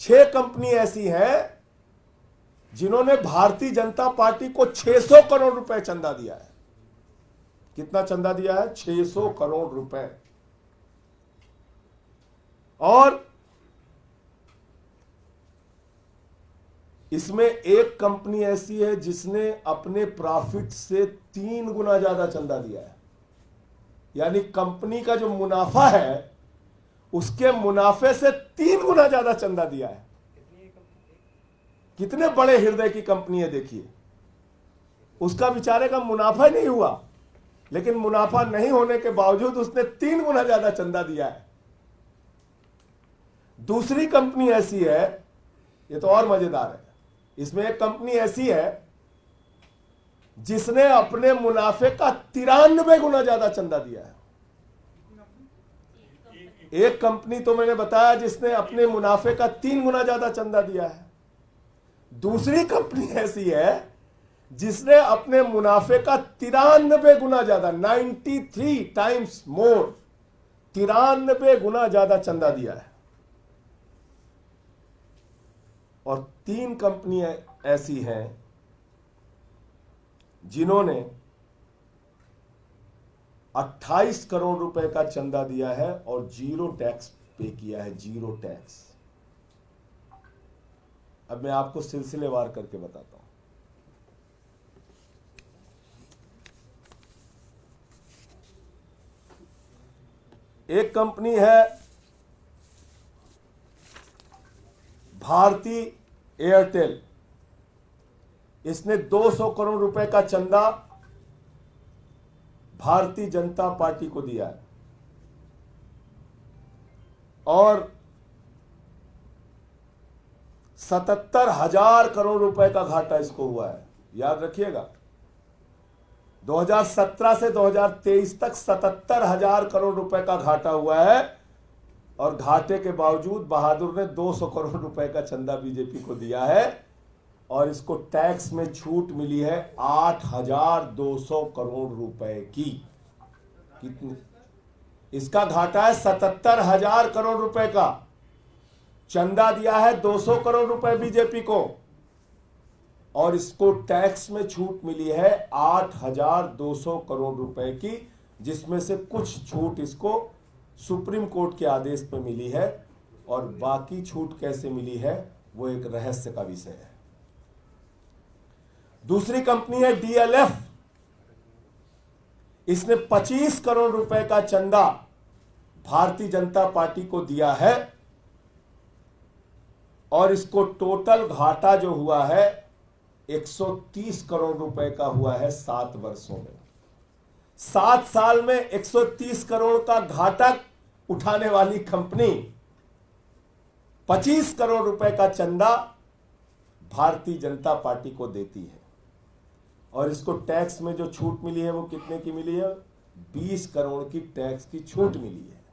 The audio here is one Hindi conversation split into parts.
6 कंपनी ऐसी हैं जिन्होंने भारतीय जनता पार्टी को 600 करोड़ रुपए चंदा दिया है। कितना चंदा दिया है? 600 करोड़ रुपए। और इसमें एक कंपनी ऐसी है जिसने अपने प्रॉफिट से 3 गुना ज्यादा चंदा दिया है। यानी कंपनी का जो मुनाफा है उसके मुनाफे से 3 गुना ज्यादा चंदा दिया है। कितने बड़े हृदय की कंपनी है देखिए। उसका बेचारे का मुनाफा नहीं हुआ, लेकिन मुनाफा नहीं होने के बावजूद उसने 3 गुना ज्यादा चंदा दिया है। दूसरी कंपनी ऐसी है, ये तो और मजेदार है। इसमें एक कंपनी ऐसी है जिसने अपने मुनाफे का 93 गुना ज्यादा चंदा दिया है। एक कंपनी तो मैंने बताया जिसने अपने मुनाफे का 3 गुना ज्यादा चंदा दिया है। दूसरी कंपनी ऐसी है जिसने अपने मुनाफे का 93 गुना ज्यादा, 93 टाइम्स मोर, 93 गुना ज्यादा चंदा दिया है। और 3 कंपनियां ऐसी हैं जिन्होंने 28 करोड़ रुपए का चंदा दिया है और 0 टैक्स पे किया है, 0 टैक्स। अब मैं आपको सिलसिलेवार करके बताता हूं। एक कंपनी है भारती एयरटेल। इसने 200 करोड़ रुपए का चंदा भारतीय जनता पार्टी को दिया है और 77,000 करोड़ रुपए का घाटा इसको हुआ है। याद रखिएगा, 2017 से 2023 तक 77,000 करोड़ रुपए का घाटा हुआ है और घाटे के बावजूद बहादुर ने 200 करोड़ रुपए का चंदा बीजेपी को दिया है और इसको टैक्स में छूट मिली है 8,200 करोड़ रुपए की। कितनी? इसका घाटा है 77,000 करोड़ रुपए का, चंदा दिया है 200 करोड़ रुपए बीजेपी को और इसको टैक्स में छूट मिली है 8,200 करोड़ रुपए की, जिसमें से कुछ छूट इसको सुप्रीम कोर्ट के आदेश पर मिली है और बाकी छूट कैसे मिली है वो एक रहस्य का विषय है। दूसरी कंपनी है डीएलएफ। इसने 25 करोड़ रुपए का चंदा भारतीय जनता पार्टी को दिया है और इसको टोटल घाटा जो हुआ है 130 करोड़ रुपए का हुआ है 7 वर्षों में। 7 साल में 130 करोड़ का घाटा उठाने वाली कंपनी 25 करोड़ रुपए का चंदा भारतीय जनता पार्टी को देती है और इसको टैक्स में जो छूट मिली है वो कितने की मिली है? 20 करोड़ की टैक्स की छूट मिली है।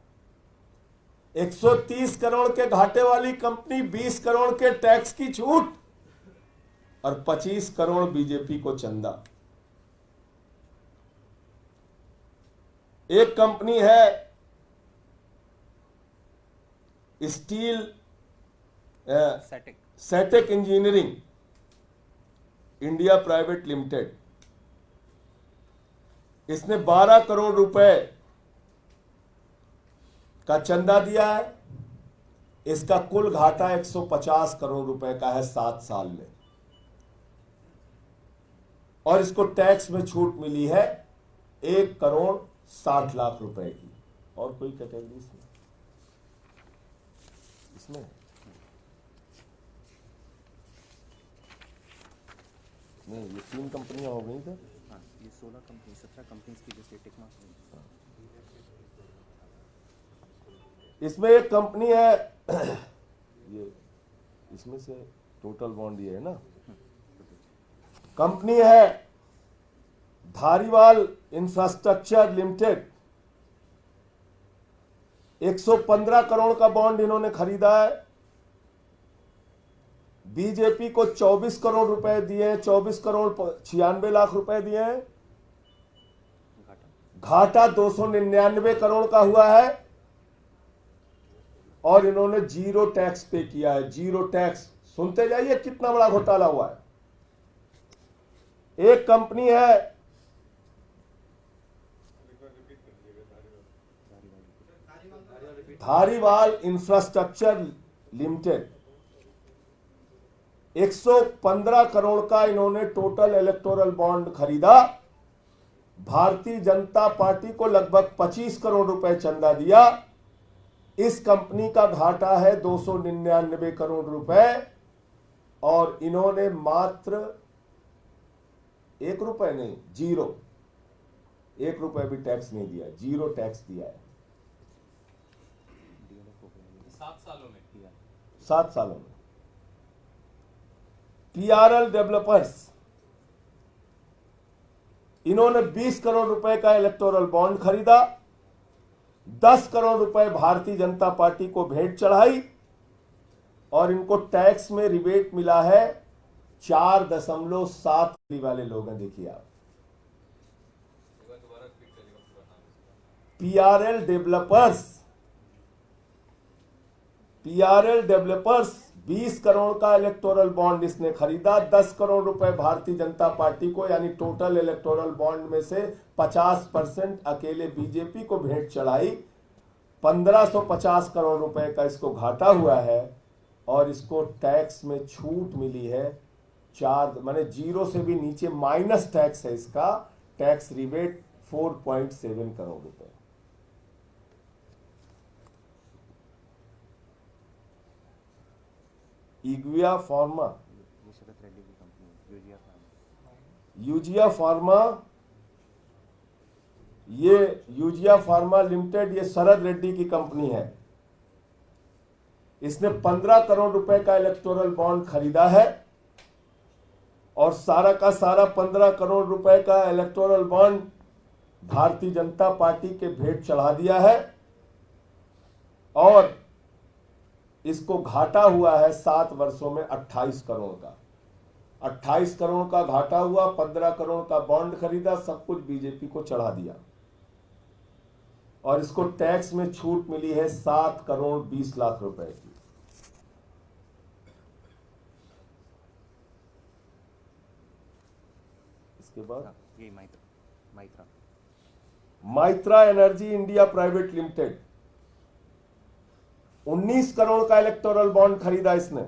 130 करोड़ के घाटे वाली कंपनी 20 करोड़ के टैक्स की छूट और 25 करोड़ बीजेपी को चंदा। एक कंपनी है स्टील सेटेक इंजीनियरिंग इंडिया प्राइवेट लिमिटेड। इसने 12 करोड़ रुपए का चंदा दिया है। इसका कुल घाटा 150 करोड़ रुपए का है 7 साल में और इसको टैक्स में छूट मिली है 1 करोड़ 60 लाख रुपए की। और कोई कैटेगरी इसमें नहीं, ये 3 कंपनियां हो गई थे। हाँ, ये 16 कंपनी 17 कंपनीज की जैसे टिक मार्क। इसमें एक कंपनी है ये, इसमें से टोटल बॉन्ड ये है ना। कंपनी है धारीवाल इंफ्रास्ट्रक्चर लिमिटेड। 115 करोड़ का बॉन्ड इन्होंने खरीदा है। बीजेपी को 24 करोड़ रुपए दिए, 24 करोड़ 96 लाख रुपए दिए हैं। घाटा 299 करोड़ का हुआ है और इन्होंने जीरो टैक्स पे किया है। जीरो टैक्स, सुनते जाइए कितना बड़ा घोटाला हुआ है। एक कंपनी है धारीवाल इंफ्रास्ट्रक्चर लिमिटेड, 115 करोड़ का इन्होंने टोटल इलेक्टोरल बॉन्ड खरीदा। भारतीय जनता पार्टी को लगभग 25 करोड़ रुपए चंदा दिया। इस कंपनी का घाटा है 299 करोड़ रुपए और इन्होंने मात्र 1 रुपए नहीं, जीरो, 1 रुपए भी टैक्स नहीं दिया, जीरो टैक्स दिया है 7 सालों में 7 सालों में। पीआरएल डेवलपर्स, इन्होंने 20 करोड़ रुपए का इलेक्टोरल बॉन्ड खरीदा, 10 करोड़ रुपए भारतीय जनता पार्टी को भेंट चढ़ाई और इनको टैक्स में रिबेट मिला है 4.7 वाले लोग हैं। देखिए आप, पीआरएल डेवलपर्स 20 करोड़ का इलेक्टोरल बॉन्ड इसने खरीदा, 10 करोड़ रुपए भारतीय जनता पार्टी को, यानी टोटल इलेक्टोरल बॉन्ड में से 50% अकेले बीजेपी को भेंट चढ़ाई। 1550 करोड़ रुपए का इसको घाटा हुआ है और इसको टैक्स में छूट मिली है 4, माने जीरो से भी नीचे माइनस टैक्स है इसका, टैक्स रिबेट 4.7 करोड़ रुपए। इग्विया फार्मा, ये शरद रेड्डी की company Eugia pharma. Eugia pharma, ये यूजिया फार्मा लिमिटेड, ये शरद रेड्डी की कंपनी है। इसने 15 करोड़ रुपए का इलेक्टोरल बॉन्ड खरीदा है और सारा का सारा 15 करोड़ रुपए का electoral bond Bharatiya Janata party के भेंट चढ़ा दिया है और इसको घाटा हुआ है 7 वर्षों में 28 करोड़ का। 28 करोड़ का घाटा हुआ, 15 करोड़ का बॉन्ड खरीदा, सब कुछ बीजेपी को चढ़ा दिया और इसको टैक्स में छूट मिली है 7 करोड़ 20 लाख रुपए की। इसके बाद ये Maitra Maitra energy India private limited, 19 crore का इलेक्टोरल बॉन्ड खरीदा इसने।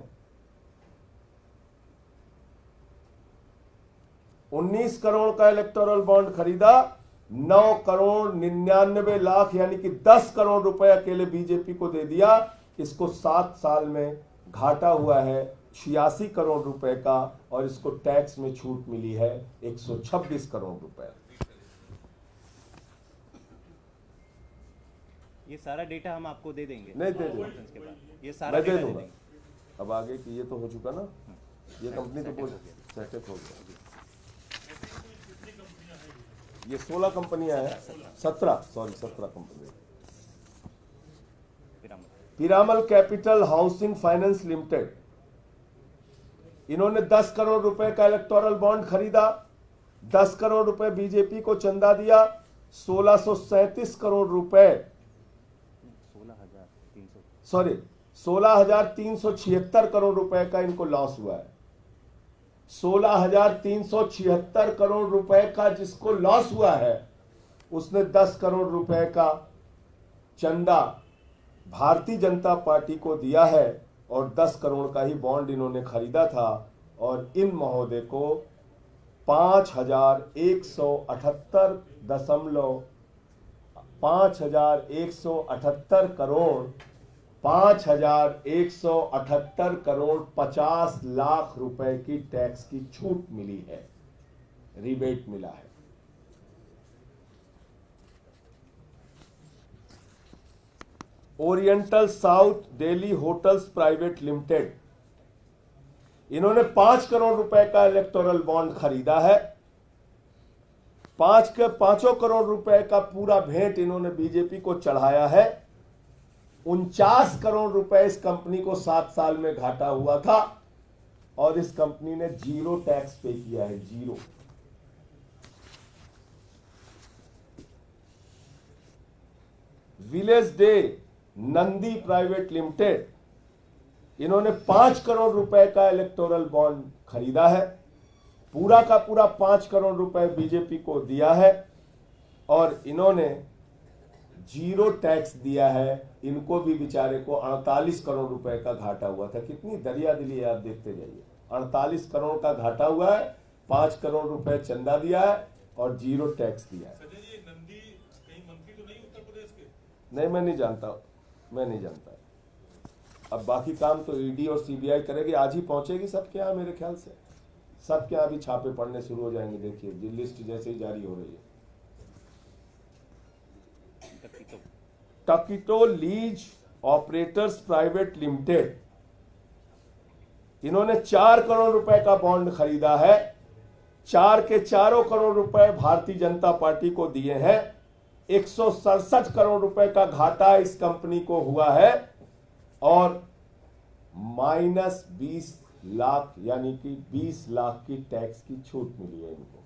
19 करोड़ का इलेक्टोरल बॉन्ड खरीदा, 9 करोड़ 99 लाख यानी कि 10 करोड़ रुपए अकेले बीजेपी को दे दिया। इसको 7 साल में घाटा हुआ है 86 करोड़ रुपए का और इसको टैक्स में छूट मिली है 126 करोड़ रुपए। ये सारा डेटा हम आपको दे देंगे नहीं दे दूंगा, कॉन्फ्रेंस के बाद, ये सारा मैं दे डेटा दे दूंगा। देंगे। अब आगे कि ये तो हो चुका ना, ये कंपनी तो पूरी सेटअप हो गया। ये 16 कंपनियां हैं, 17 company. Piramal capital housing finance limited, इन्होंने 10 करोड़ रुपए का इलेक्टोरल बॉन्ड खरीदा, 10 करोड़ रुपए बीजेपी को चंदा दिया, 1637 करोड़ रुपए 16,376 करोड़ रुपए का इनको लॉस हुआ है। 16,376 करोड़ रुपए का जिसको लॉस हुआ है उसने 10 करोड़ रुपए का चंदा भारतीय जनता पार्टी को दिया है और 10 करोड़ का ही बॉन्ड इन्होंने खरीदा था और इन महोदय को 5,178 करोड़ 50 लाख रुपए की टैक्स की छूट मिली है, रिबेट मिला है। Oriental south Delhi hotels private limited, इन्होंने 5 करोड़ रुपए का इलेक्टोरल बॉन्ड खरीदा है। 5 करोड़ रुपए का पूरा भेंट इन्होंने बीजेपी को चढ़ाया है। 49 करोड़ रुपए इस कंपनी को 7 साल में घाटा हुआ था और इस कंपनी ने जीरो टैक्स पे किया है, zero. Village day Nandi private limited, इन्होंने 5 करोड़ रुपए का इलेक्टोरल बॉन्ड खरीदा है। पूरा का पूरा 5 करोड़ रुपए बीजेपी को दिया है और इन्होंने 0 टैक्स दिया है। इनको भी बेचारे को 48 करोड़ रुपए का घाटा हुआ था। कितनी दरियादिली है, आप देखते जाइए। 48 करोड़ का घाटा हुआ है, 5 करोड़ रुपए चंदा दिया है और 0 टैक्स दिया है। संजय जी, नंदी कहीं मंत्री तो नहीं उत्तर प्रदेश के? नहीं, मैं नहीं जानता। अब बाकी काम तो ईडी और सीबीआई करेगी। आज ही पहुंचेगी सबके यहाँ, मेरे ख्याल से सबके यहाँ भी छापे पड़ने शुरू हो जाएंगे। देखिए जी, लिस्ट जैसे ही जारी हो रही है। टकीटो लीज ऑपरेटर्स प्राइवेट लिमिटेड, इन्होंने 4 करोड़ रुपए का बॉन्ड खरीदा है। 4 के चारों करोड़ रुपए भारतीय जनता पार्टी को दिए हैं। 167 करोड़ रुपए का घाटा इस कंपनी को हुआ है और -20 लाख यानी कि 20 लाख की टैक्स की छूट मिली है इनको।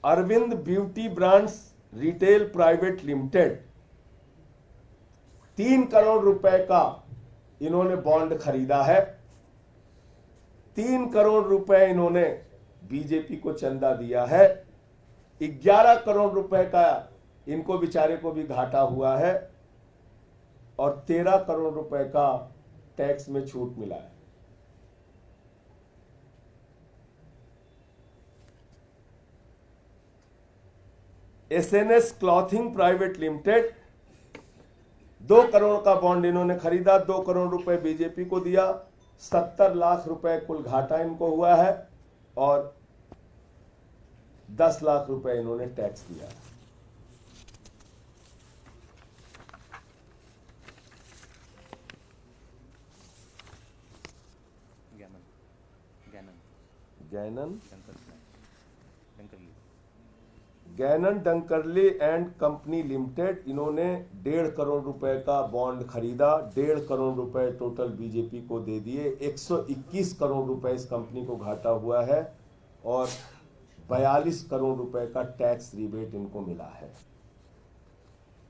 Arvind beauty brands retail private limited, 3 crore रुपए का इन्होंने बॉन्ड खरीदा है। 3 करोड़ रुपए इन्होंने बीजेपी को चंदा दिया है। 11 करोड़ रुपए का इनको बेचारे को भी घाटा हुआ है और 13 करोड़ रुपए का टैक्स में छूट मिला है। SNS clothing private limited, 2 crore का बॉन्ड इन्होंने खरीदा। 2 करोड़ रुपए बीजेपी को दिया। 70 लाख रुपए कुल घाटा इनको हुआ है और 10 लाख रुपए इन्होंने टैक्स दिया है। गैनन डंकरली एंड कंपनी लिमिटेड, इन्होंने 1.5 करोड़ रुपए का बॉन्ड खरीदा। 1.5 करोड़ रुपए टोटल बीजेपी को दे दिए। 121 करोड़ रुपए इस कंपनी को घाटा हुआ है और 42 करोड़ रुपए का टैक्स रिबेट इनको मिला है।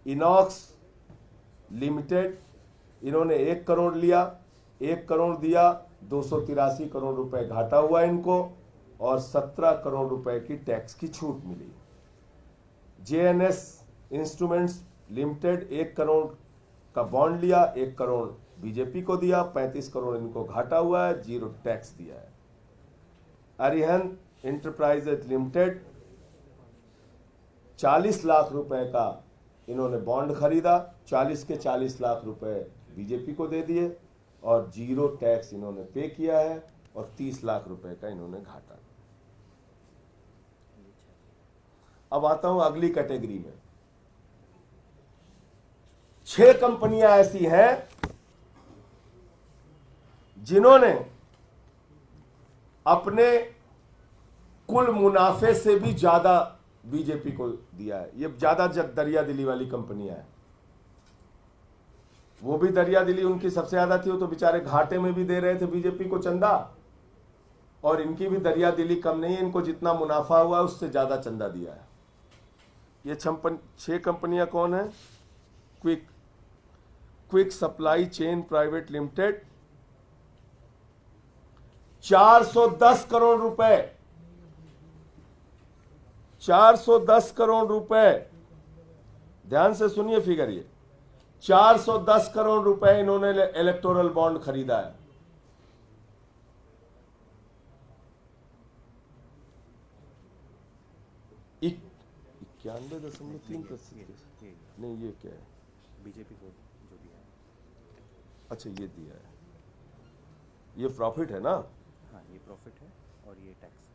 इनॉक्स लिमिटेड, इन्होंने 1 करोड़ लिया, 1 करोड़ दिया, 283 करोड़ रुपए घाटा हुआ इनको और 17 करोड़ रुपए की टैक्स की छूट मिली। जेएनएस इंस्ट्रूमेंट्स लिमिटेड, 1 करोड़ का बॉन्ड लिया, 1 करोड़ बीजेपी को दिया, 35 करोड़ इनको घाटा हुआ है, 0 टैक्स दिया है। अरिहंत इंटरप्राइजेज लिमिटेड, 40 लाख रुपए का इन्होंने बॉन्ड खरीदा। 40 के 40 लाख रुपए बीजेपी को दे दिए और 0 टैक्स इन्होंने पे किया है और 30 लाख रुपए का इन्होंने घाटा। अब आता हूं अगली कैटेगरी में। 6 कंपनियां ऐसी हैं जिन्होंने अपने कुल मुनाफे से भी ज्यादा बीजेपी को दिया है। ये ज्यादा दरियादिली वाली कंपनियां हैं। वो भी दरियादिली उनकी सबसे ज्यादा थी, वो तो बेचारे घाटे में भी दे रहे थे बीजेपी को चंदा, और इनकी भी दरियादिली कम नहीं है। इनको जितना मुनाफा हुआ है उससे ज्यादा चंदा दिया है। ये 6 कंपनियां कौन है? Quick supply chain private limited, 410 crore रुपए, 410 करोड़ रुपए, ध्यान से सुनिए फिगर। ये 410 करोड़ रुपए इन्होंने इलेक्टोरल बॉन्ड खरीदा है। $91.3। नहीं, ये क्या है? बीजेपी को जो दिया है। अच्छा, ये दिया है। ये प्रॉफिट है ना? हाँ, ये प्रॉफिट है और ये टैक्स है।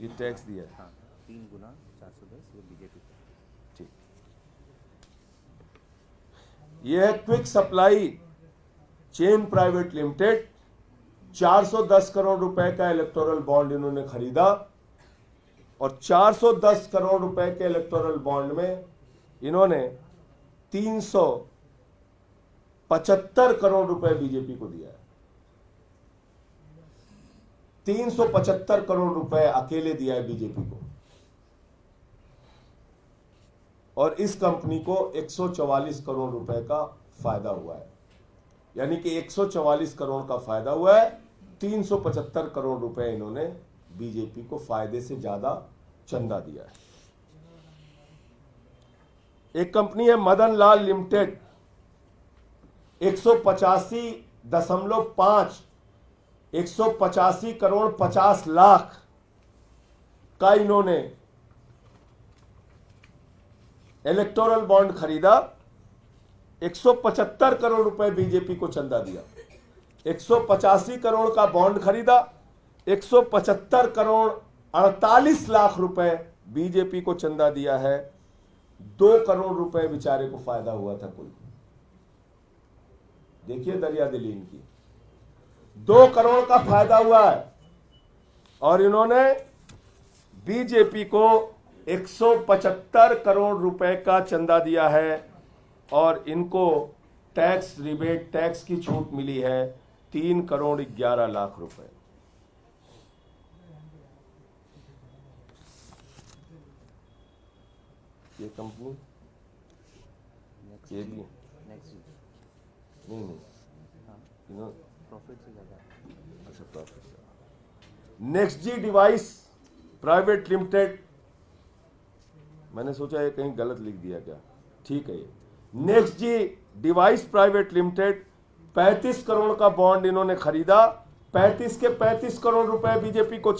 ये टैक्स दिया है। हाँ, 3 गुना 410 ये बीजेपी को। ठीक। ये है quick supply chain private limited, 410 crore रुपए का इलेक्टोरल बॉन्ड इन्होंने खरीदा और 410 करोड़ रुपए के इलेक्टोरल बॉन्ड में इन्होंने 375 करोड़ रुपए बीजेपी को दिया है। 375 करोड़ रुपए अकेले दिया है बीजेपी को। और इस कंपनी को 144 करोड़ रुपए का फायदा हुआ है। यानी कि 144 करोड़ का फायदा हुआ है, 375 करोड़ रुपए इन्होंने बीजेपी को फायदे से ज्यादा चंदा दिया है। एक कंपनी है मदन लाल लिमिटेड, 185 करोड़ 50 लाख का इन्होंने इलेक्टोरल बॉन्ड खरीदा, 175 करोड़ रुपए बीजेपी को चंदा दिया। 185 करोड़ का बॉन्ड खरीदा, 175 करोड़ 48 लाख रुपए बीजेपी को चंदा दिया है। 2 करोड़ रुपए बेचारे को फायदा हुआ था कुल। देखिए दरिया दिली इनकी, 2 करोड़ का फायदा हुआ है और इन्होंने बीजेपी को 175 करोड़ रुपए का चंदा दिया है और इनको टैक्स रिबेट, टैक्स की छूट मिली है 3 करोड़ 11 लाख रुपए। ये कंपनी ये भी नेक्स्ट नहीं प्रॉफिट से ज़्यादा। अच्छा प्रॉफिट। नेक्स्ट जी डिवाइस प्राइवेट लिमिटेड, मैंने सोचा ये कहीं गलत लिख दिया क्या, ठीक है। ये नेक्स्ट जी डिवाइस प्राइवेट लिमिटेड 35 करोड़ का बॉन्ड इन्होंने खरीदा, 35 के 35 करोड़ रुपए बीजेपी को